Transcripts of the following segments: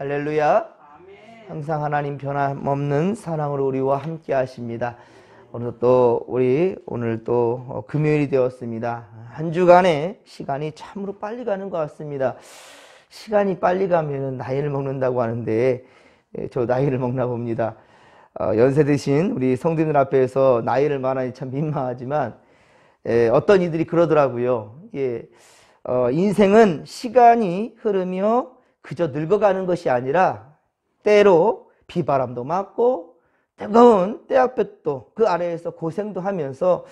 할렐루야. 항상 하나님 변함없는 사랑으로 우리와 함께 하십니다. 오늘 또 금요일이 되었습니다. 한 주간의 시간이 참으로 빨리 가는 것 같습니다. 시간이 빨리 가면 나이를 먹는다고 하는데 저 나이를 먹나 봅니다. 연세 드신 우리 성도들 앞에서 나이를 말하니 참 민망하지만 어떤 이들이 그러더라고요. 인생은 시간이 흐르며 그저 늙어가는 것이 아니라 때로 비바람도 맞고 뜨거운 때학볕도 그 아래에서 고생도 하면서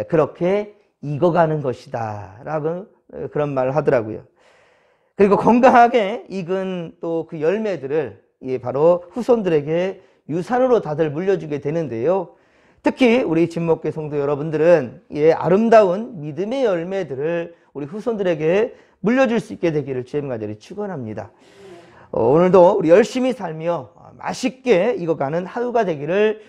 그렇게 익어가는 것이다 라고 그런 말을 하더라고요. 그리고 건강하게 익은 또 그 열매들을 바로 후손들에게 유산으로 다들 물려주게 되는데요. 특히 우리 진목교 성도 여러분들은 아름다운 믿음의 열매들을 우리 후손들에게 물려줄 수 있게 되기를 주님 간절히 축원합니다. 오늘도 우리 열심히 살며 맛있게 익어가는 하루가 되기를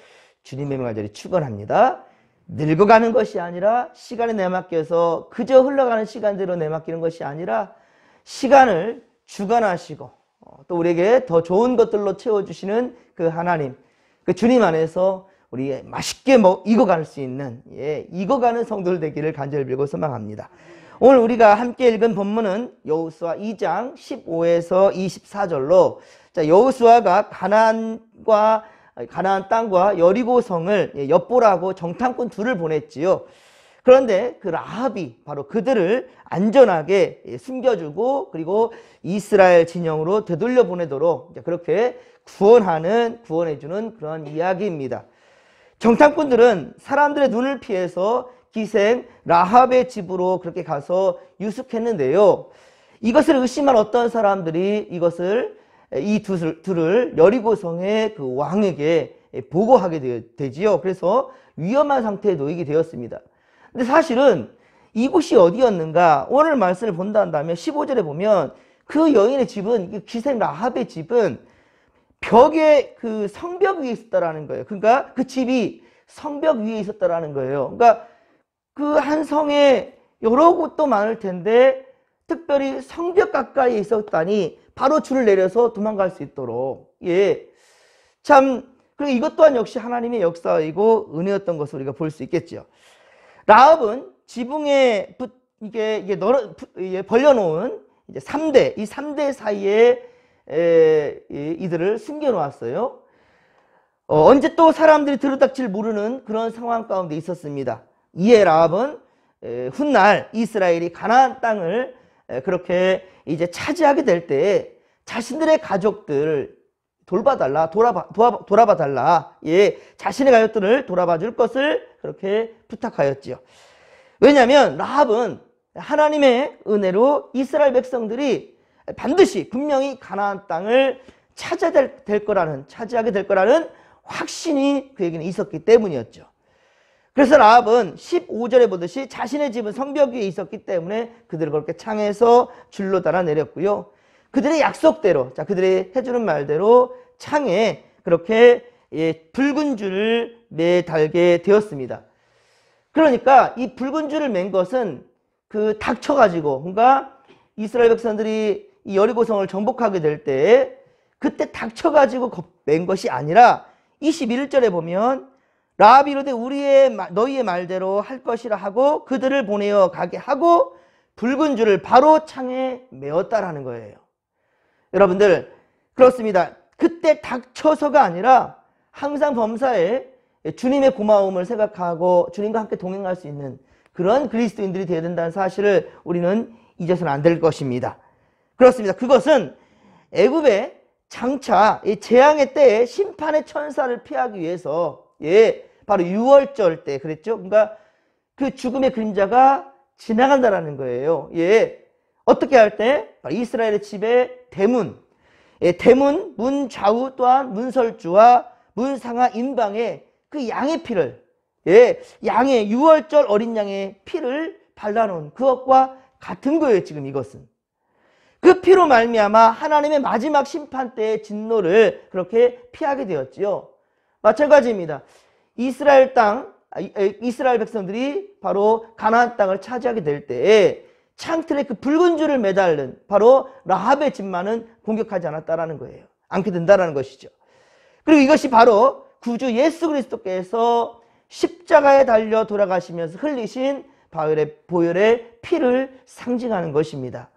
주님의 간절히 축원합니다. 늙어가는 것이 아니라 시간에 내맡겨서 그저 흘러가는 시간대로 내맡기는 것이 아니라 시간을 주관하시고 또 우리에게 더 좋은 것들로 채워주시는 그 하나님, 그 주님 안에서 우리 맛있게 익어갈 수 있는 익어가는 성도들 되기를 간절히 빌고 소망합니다. 오늘 우리가 함께 읽은 본문은 여호수아 2장 15에서 24절로 여호수아가 가나안 땅과 여리고성을 엿보라고 정탐꾼 둘을 보냈지요. 그런데 그 라합이 바로 그들을 안전하게 숨겨주고 그리고 이스라엘 진영으로 되돌려 보내도록 그렇게 구원해주는 그런 이야기입니다. 정탐꾼들은 사람들의 눈을 피해서 기생 라합의 집으로 그렇게 가서 유숙했는데요. 이것을 의심한 어떤 사람들이 이 둘을 여리고성의 그 왕에게 보고하게 되지요. 그래서 위험한 상태에 놓이게 되었습니다. 근데 사실은 이곳이 어디였는가? 오늘 말씀을 본다면 15절에 보면 그 여인의 집은, 기생 라합의 집은 벽에 그 성벽 위에 있었다라는 거예요. 그러니까 그 집이 성벽 위에 있었다라는 거예요. 그러니까 그 한 성에 여러 곳도 많을 텐데 특별히 성벽 가까이에 있었다니 바로 줄을 내려서 도망갈 수 있도록. 그리고 이것 또한 역시 하나님의 역사이고 은혜였던 것을 우리가 볼 수 있겠죠. 라합은 지붕에 벌려놓은 이 3대 사이에 이들을 숨겨놓았어요. 언제 또 사람들이 들어닥칠 모르는 그런 상황 가운데 있었습니다. 이에 라합은 훗날 이스라엘이 가나안 땅을 그렇게 이제 차지하게 될 때 자신들의 가족들을 돌아봐달라. 자신의 가족들을 돌아봐 줄 것을 그렇게 부탁하였지요. 왜냐하면 라합은 하나님의 은혜로 이스라엘 백성들이 반드시 분명히 가나안 땅을 차지하게 될 거라는 확신이 그에게는 있었기 때문이었죠. 그래서 라합은 15절에 보듯이 자신의 집은 성벽 위에 있었기 때문에 그들을 그렇게 창에서 줄로 달아 내렸고요. 그들의 약속대로, 그들이 해주는 말대로 창에 그렇게 붉은 줄을 매달게 되었습니다. 그러니까 이 붉은 줄을 맨 것은 닥쳐가지고, 그러니까 이스라엘 백성들이 이 여리고성을 정복하게 될 때 그때 닥쳐가지고 맨 것이 아니라 21절에 보면 라합이 이르되 너희의 말대로 할 것이라 하고 그들을 보내어 가게 하고 붉은 줄을 바로 창에 메었다라는 거예요. 여러분들, 그렇습니다. 그때 닥쳐서가 아니라 항상 범사에 주님의 고마움을 생각하고 주님과 함께 동행할 수 있는 그런 그리스도인들이 되어야 된다는 사실을 우리는 잊어서는 안 될 것입니다. 그렇습니다. 그것은 애굽의 장차 재앙의 때에 심판의 천사를 피하기 위해서 바로 6월절 때 그랬죠. 그러니까 그 죽음의 그림자가 지나간다라는 거예요. 어떻게 할 때? 이스라엘의 집의 대문, 문 좌우 또한 문설주와 문상하 인방에 그 양의 피를, 양의 6월절 어린 양의 피를 발라놓은 그것과 같은 거예요. 지금 이것은 그 피로 말미암아 하나님의 마지막 심판 때의 진노를 그렇게 피하게 되었지요. 마찬가지입니다. 이스라엘 백성들이 바로 가나안 땅을 차지하게 될 때에 창틀에 그 붉은 줄을 매달는 바로 라합의 집만은 공격하지 않았다라는 거예요. 않게 된다라는 것이죠. 그리고 이것이 바로 구주 예수 그리스도께서 십자가에 달려 돌아가시면서 흘리신 보혈의 피를 상징하는 것입니다.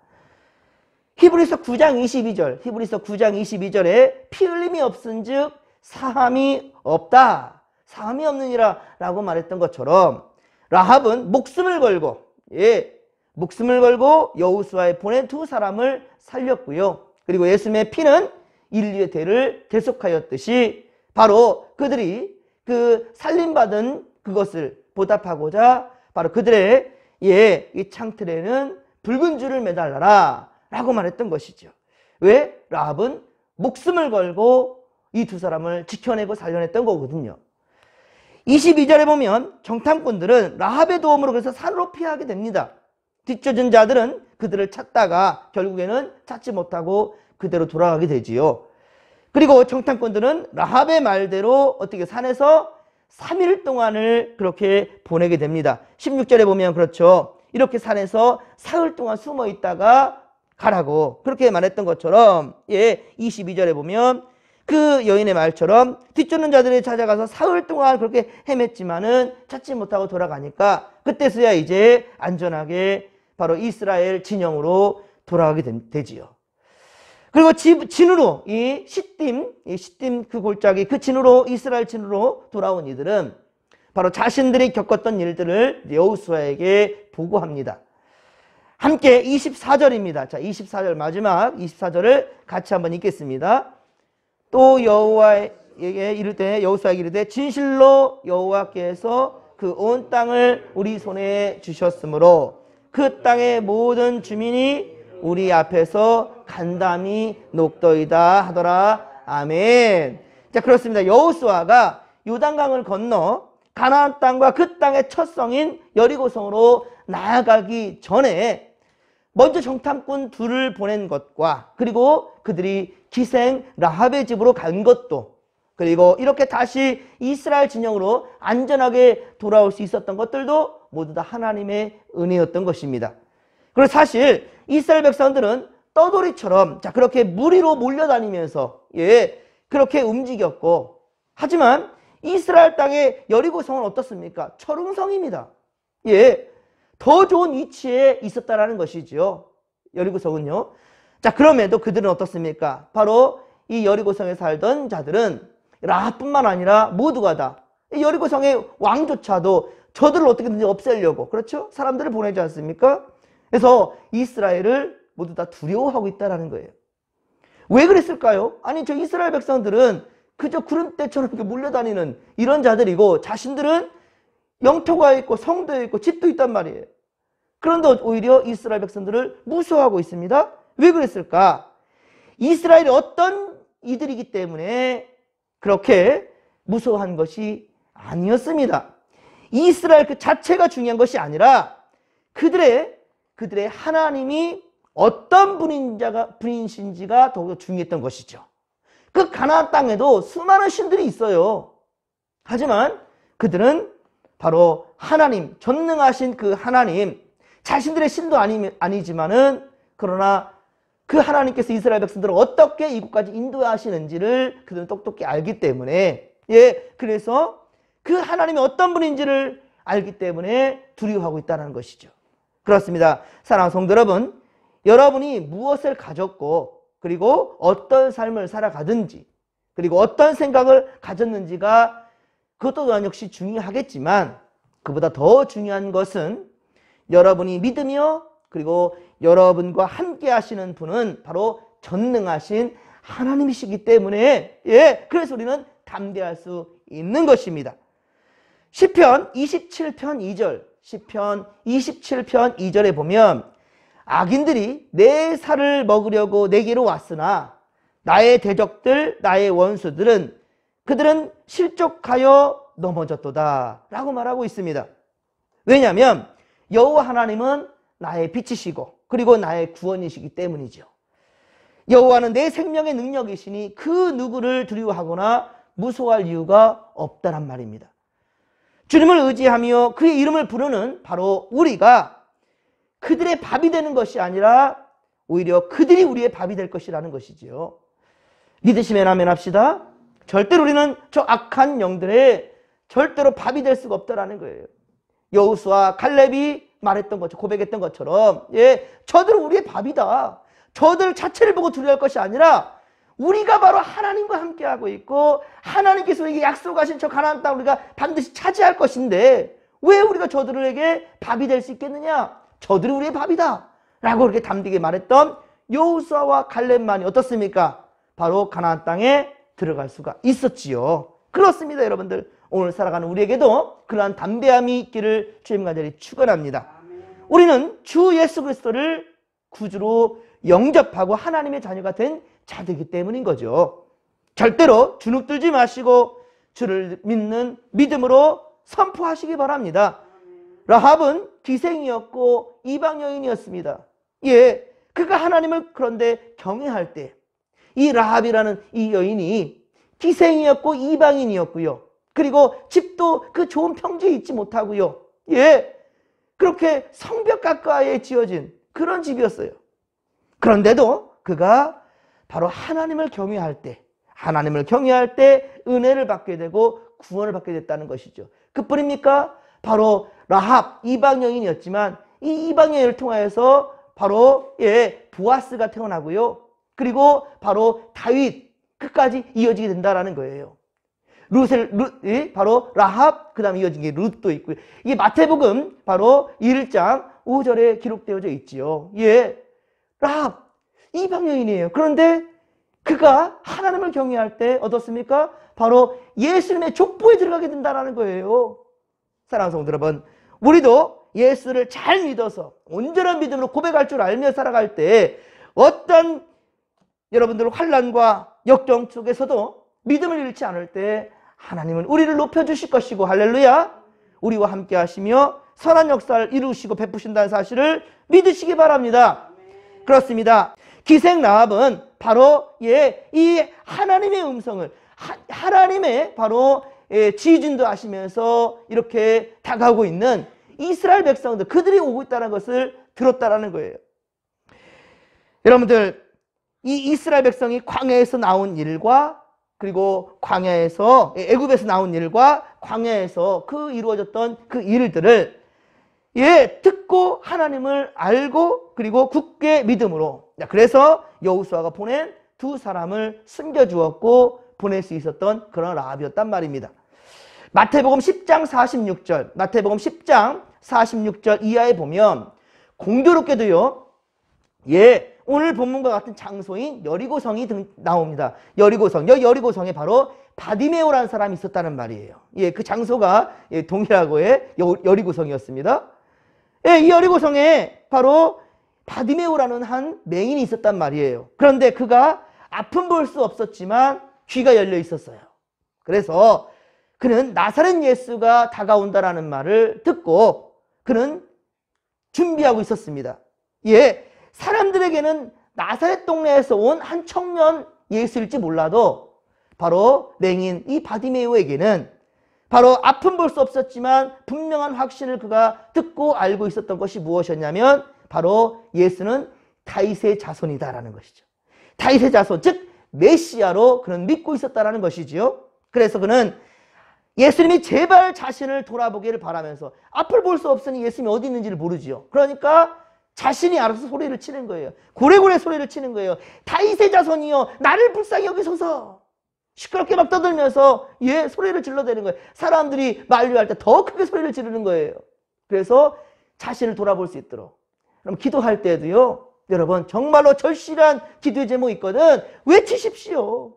히브리서 9장 22절에 피 흘림이 없은즉 사함이 없다. 사함이 없느니라 라고 말했던 것처럼 라합은 목숨을 걸고 여호수아에 보낸 두 사람을 살렸고요. 그리고 예수님의 피는 인류의 대를 대속하였듯이 바로 그들이 그 살림받은 그것을 보답하고자 바로 그들의 이 창틀에는 붉은 줄을 매달라라 라고 말했던 것이죠. 왜? 라합은 목숨을 걸고 이 두 사람을 지켜내고 살려냈던 거거든요. 22절에 보면 정탐꾼들은 라합의 도움으로 그래서 산으로 피하게 됩니다. 뒤쫓은 자들은 그들을 찾다가 결국에는 찾지 못하고 그대로 돌아가게 되지요. 그리고 정탐꾼들은 라합의 말대로 어떻게 산에서 3일 동안을 그렇게 보내게 됩니다. 16절에 보면 그렇죠. 이렇게 산에서 사흘 동안 숨어 있다가 가라고 그렇게 말했던 것처럼 22절에 보면 그 여인의 말처럼 뒤쫓는 자들이 찾아가서 사흘 동안 그렇게 헤맸지만은 찾지 못하고 돌아가니까 그때서야 이제 안전하게 바로 이스라엘 진영으로 돌아가게 되지요. 그리고 진으로 이 시딤 그 골짜기 그 진으로 이스라엘 진으로 돌아온 이들은 바로 자신들이 겪었던 일들을 여호수아에게 보고합니다. 함께 24절입니다. 자, 24절 마지막 24절을 같이 한번 읽겠습니다. 또 여호와에게 이르되 진실로 여호와께서 그 온 땅을 우리 손에 주셨으므로 그 땅의 모든 주민이 우리 앞에서 간담이 녹더이다 하더라. 아멘. 자, 그렇습니다. 여호수아가 요단강을 건너 가나안 땅과 그 땅의 첫 성인 여리고성으로 나아가기 전에 먼저 정탐꾼 둘을 보낸 것과 그리고 그들이 기생 라합의 집으로 간 것도 그리고 이렇게 다시 이스라엘 진영으로 안전하게 돌아올 수 있었던 것들도 모두 다 하나님의 은혜였던 것입니다. 그리고 사실 이스라엘 백성들은 떠돌이처럼 그렇게 무리로 몰려다니면서 그렇게 움직였고 하지만 이스라엘 땅의 여리고성은 어떻습니까? 철옹성입니다. 더 좋은 위치에 있었다라는 것이지요. 여리고성은요. 자, 그럼에도 그들은 어떻습니까? 바로 이 여리고성에 살던 자들은 라합뿐만 아니라 모두가 다 이 여리고성의 왕조차도 저들을 어떻게든지 없애려고 그렇죠? 사람들을 보내지 않습니까? 그래서 이스라엘을 모두 다 두려워하고 있다라는 거예요. 왜 그랬을까요? 아니, 저 이스라엘 백성들은 그저 구름대처럼 이렇게 몰려다니는 이런 자들이고 자신들은 영토가 있고 성도 있고 집도 있단 말이에요. 그런데 오히려 이스라엘 백성들을 무서워하고 있습니다. 왜 그랬을까? 이스라엘이 어떤 이들이기 때문에 그렇게 무서워한 것이 아니었습니다. 이스라엘 그 자체가 중요한 것이 아니라 그들의 하나님이 어떤 분이신지가 더욱 중요했던 것이죠. 그 가나안 땅에도 수많은 신들이 있어요. 하지만 그들은 바로 하나님, 전능하신 그 하나님, 자신들의 신도 아니지만은 그러나 그 하나님께서 이스라엘 백성들을 어떻게 이곳까지 인도하시는지를 그들은 똑똑히 알기 때문에 그래서 그 하나님이 어떤 분인지를 알기 때문에 두려워하고 있다는 것이죠. 그렇습니다. 사랑하는 성도 여러분, 여러분이 무엇을 가졌고 그리고 어떤 삶을 살아가든지 그리고 어떤 생각을 가졌는지가 그것도 또한 역시 중요하겠지만 그보다 더 중요한 것은 여러분이 믿으며 그리고 여러분과 함께 하시는 분은 바로 전능하신 하나님이시기 때문에 그래서 우리는 담대할 수 있는 것입니다. 시편 27편 2절 시편 27편 2절에 보면 악인들이 내 살을 먹으려고 내게로 왔으나 나의 대적들 나의 원수들은 그들은 실족하여 넘어졌도다 라고 말하고 있습니다. 왜냐하면 여호와 하나님은 나의 빛이시고 그리고 나의 구원이시기 때문이죠. 여호와는 내 생명의 능력이시니 그 누구를 두려워하거나 무서워할 이유가 없다란 말입니다. 주님을 의지하며 그의 이름을 부르는 바로 우리가 그들의 밥이 되는 것이 아니라 오히려 그들이 우리의 밥이 될 것이라는 것이지요. 믿으시면 아멘 합시다. 절대로 우리는 저 악한 영들의 절대로 밥이 될 수가 없다라는 거예요. 여호수아 갈렙이 말했던 것처럼, 고백했던 것처럼, 예, 저들은 우리의 밥이다. 저들 자체를 보고 두려워할 것이 아니라 우리가 바로 하나님과 함께하고 있고 하나님께서 우리에게 약속하신 저 가나안 땅 우리가 반드시 차지할 것인데 왜 우리가 저들에게 밥이 될 수 있겠느냐? 저들이 우리의 밥이다 라고 그렇게 담대게 말했던 여호수아와 갈렙만이 어떻습니까? 바로 가나안 땅에 들어갈 수가 있었지요. 그렇습니다. 여러분들, 오늘 살아가는 우리에게도 그러한 담대함이 있기를 주님 간절히 축원합니다. 우리는 주 예수 그리스도를 구주로 영접하고 하나님의 자녀가 된 자들이기 때문인 거죠. 절대로 주눅들지 마시고 주를 믿는 믿음으로 선포하시기 바랍니다. 라합은 기생이었고 이방 여인이었습니다. 예, 그가 하나님을 그런데 경외할 때 이 라합이라는 이 여인이 기생이었고 이방인이었고요. 그리고 집도 그 좋은 평지에 있지 못하고요. 예, 그렇게 성벽 가까이에 지어진 그런 집이었어요. 그런데도 그가 바로 하나님을 경외할 때 은혜를 받게 되고 구원을 받게 됐다는 것이죠. 그뿐입니까? 바로 라합 이방 여인이었지만 이 이방 여인을 통하여서 바로 보아스가 태어나고요. 그리고 바로 다윗 끝까지 이어지게 된다라는 거예요. 바로 라합, 그 다음에 이어진 게 룻도 있고요. 이게 마태복음 바로 1장 5절에 기록되어져 있지요. 예, 라합 이방 여인이에요. 그런데 그가 하나님을 경외할 때 어떻습니까? 바로 예수님의 족보에 들어가게 된다는 거예요. 사랑하는 성도 여러분, 우리도 예수를 잘 믿어서 온전한 믿음으로 고백할 줄 알며 살아갈 때 어떤 여러분들 환난과 역경 속에서도 믿음을 잃지 않을 때 하나님은 우리를 높여주실 것이고, 할렐루야, 우리와 함께 하시며 선한 역사를 이루시고 베푸신다는 사실을 믿으시기 바랍니다. 그렇습니다. 기생 라합은 바로 이 하나님의 음성을 하나님의 바로 지진도 하시면서 이렇게 다가오고 있는 이스라엘 백성들, 그들이 오고 있다는 것을 들었다라는 거예요. 여러분들, 이 이스라엘 백성이 광야에서 나온 일과 그리고 광야에서 애굽에서 나온 일과 광야에서 그 이루어졌던 그 일들을 듣고 하나님을 알고 그리고 굳게 믿음으로, 그래서 여호수아가 보낸 두 사람을 숨겨주었고 보낼 수 있었던 그런 라합이었단 말입니다. 마태복음 10장 46절 이하에 보면 공교롭게도요, 오늘 본문과 같은 장소인 여리고성이 나옵니다. 여리고성에 바로 바디메오라는 사람이 있었다는 말이에요. 그 장소가 동일하고의 여리고성이었습니다. 이 여리고성에 바로 바디메오라는 한 맹인이 있었단 말이에요. 그런데 그가 앞은 볼 수 없었지만 귀가 열려 있었어요. 그래서 그는 나사렛 예수가 다가온다라는 말을 듣고 그는 준비하고 있었습니다. 사람들에게는 나사렛 동네에서 온 한 청년 예수일지 몰라도 바로 맹인 이 바디메오에게는 바로 앞은 볼 수 없었지만 분명한 확신을 그가 듣고 알고 있었던 것이 무엇이었냐면 바로 예수는 다윗의 자손이다라는 것이죠. 다윗의 자손, 즉 메시아로 그는 믿고 있었다라는 것이지요. 그래서 그는 예수님이 제발 자신을 돌아보기를 바라면서 앞을 볼 수 없으니 예수님이 어디 있는지를 모르지요. 그러니까 자신이 알아서 소리를 치는 거예요. 고래고래 소리를 치는 거예요. 다윗의 자손이여 나를 불쌍히 여기소서. 시끄럽게 막 떠들면서 소리를 질러대는 거예요. 사람들이 만류할 때 더 크게 소리를 지르는 거예요. 그래서 자신을 돌아볼 수 있도록. 그럼 기도할 때도요, 여러분 정말로 절실한 기도의 제목이 있거든. 외치십시오.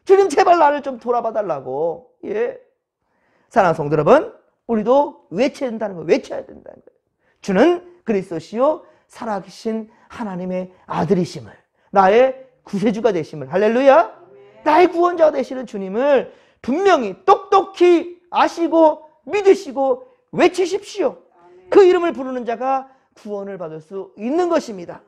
주님 제발 나를 좀 돌아봐 달라고. 사랑하는 성도 여러분, 우리도 외쳐야 된다는 거예요. 외쳐야 된다는 거예요. 주는 그리스도시요 살아계신 하나님의 아들이심을, 나의 구세주가 되심을, 할렐루야, 나의 구원자가 되시는 주님을 분명히 똑똑히 아시고 믿으시고 외치십시오. 그 이름을 부르는 자가 구원을 받을 수 있는 것입니다.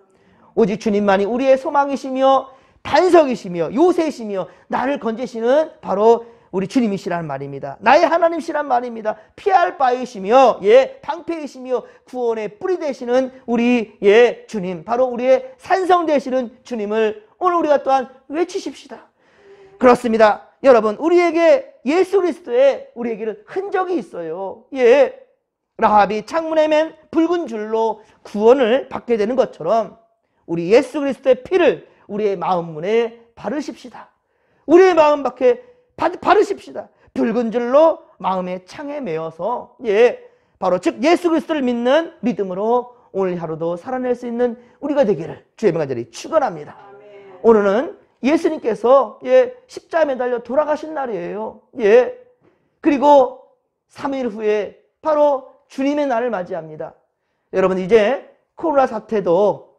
오직 주님만이 우리의 소망이시며 반석이시며 요새이시며 나를 건지시는 바로 우리 주님이시란 말입니다. 나의 하나님이시란 말입니다. 피할 바이시며 방패이시며 구원의 뿌리 되시는 우리 주님, 바로 우리의 산성 되시는 주님을 오늘 우리가 또한 외치십시다. 그렇습니다. 여러분, 우리에게 예수 그리스도의 우리에게는 흔적이 있어요. 라합이 창문에 맨 붉은 줄로 구원을 받게 되는 것처럼 우리 예수 그리스도의 피를 우리의 마음 문에 바르십시다. 우리의 마음 밖에 바르십시다. 붉은 줄로 마음의 창에 매어서 바로 즉 예수 그리스도를 믿는 믿음으로 오늘 하루도 살아낼 수 있는 우리가 되기를 주의 명간절히 축원합니다. 오늘은 예수님께서 십자가에 매달려 돌아가신 날이에요. 그리고 3일 후에 바로 주님의 날을 맞이합니다. 여러분, 이제 코로나 사태도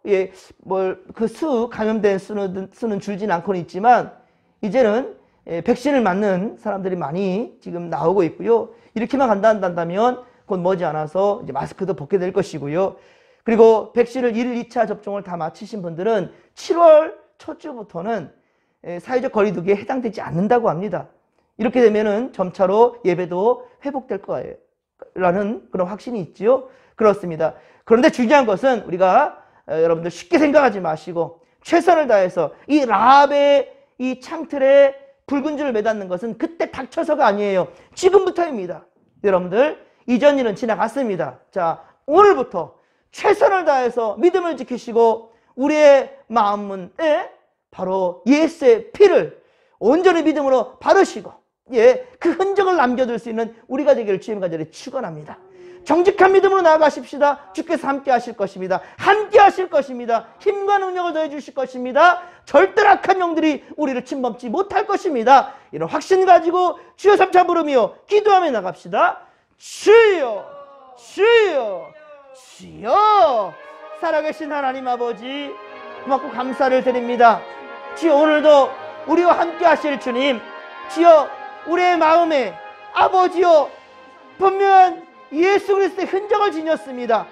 그 감염된 수는 줄진 않고는 있지만 이제는 백신을 맞는 사람들이 많이 지금 나오고 있고요. 이렇게만 간다면 곧 머지않아서 이제 마스크도 벗게 될 것이고요. 그리고 백신을 1, 2차 접종을 다 마치신 분들은 7월 첫 주부터는 사회적 거리두기에 해당되지 않는다고 합니다. 이렇게 되면은 점차로 예배도 회복될 거예요. 라는 그런 확신이 있지요. 그렇습니다. 그런데 중요한 것은 우리가 여러분들 쉽게 생각하지 마시고 최선을 다해서 이 라합의 이 창틀에 붉은 줄을 매닫는 것은 그때 닥쳐서가 아니에요. 지금부터입니다. 여러분들, 이전 일은 지나갔습니다. 자, 오늘부터 최선을 다해서 믿음을 지키시고 우리의 마음문에 바로 예수의 피를 온전히 믿음으로 바르시고 그 흔적을 남겨둘 수 있는 우리가 되기를 주의 간절히 축원합니다. 정직한 믿음으로 나아가십시다. 주께서 함께 하실 것입니다. 함께 하실 것입니다. 힘과 능력을 더해 주실 것입니다. 절대 악한 영들이 우리를 침범치 못할 것입니다. 이런 확신 가지고 주여 삼차 부르며 기도하며 나갑시다. 주여, 주여, 주여. 살아계신 하나님 아버지, 고맙고 감사를 드립니다. 주여, 오늘도 우리와 함께 하실 주님, 주여, 우리의 마음에 아버지여 분명한 예수 그리스도의 흔적을 지녔습니다.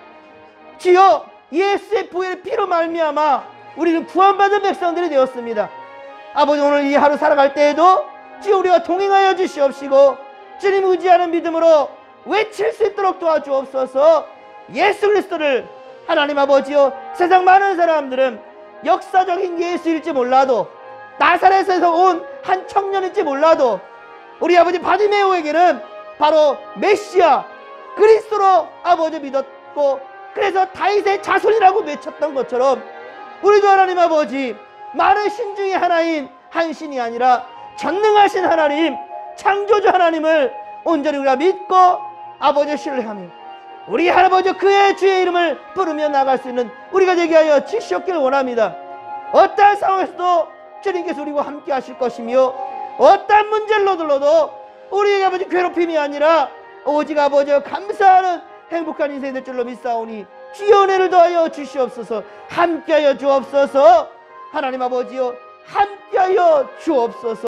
주여, 예수의 보혈의 피로 말미암아 우리는 구원받은 백성들이 되었습니다. 아버지, 오늘 이 하루 살아갈 때에도 주여 우리가 동행하여 주시옵시고 주님 의지하는 믿음으로 외칠 수 있도록 도와주옵소서. 예수 그리스도를 하나님 아버지여, 세상 많은 사람들은 역사적인 예수일지 몰라도 나사렛에서 온 한 청년일지 몰라도 우리 아버지 바디메오에게는 바로 메시아 그리스도로 아버지 믿었고, 그래서 다윗의 자손이라고 외쳤던 것처럼 우리도 하나님 아버지 많은 신 중에 하나인 한 신이 아니라 전능하신 하나님, 창조주 하나님을 온전히 우리가 믿고 아버지 신뢰하며 우리 할아버지 그의 주의 이름을 부르며 나갈 수 있는 우리가 되게 하여 주시옵기를 원합니다. 어떠한 상황에서도 주님께서 우리와 함께 하실 것이며 어떠한 문제를 얻을러도 우리에게 아버지 괴롭힘이 아니라 오직 아버지여 감사하는 행복한 인생이 될 줄로 믿사오니 주여 은혜를 더하여 주시옵소서. 함께하여 주옵소서. 하나님 아버지여 함께하여 주옵소서.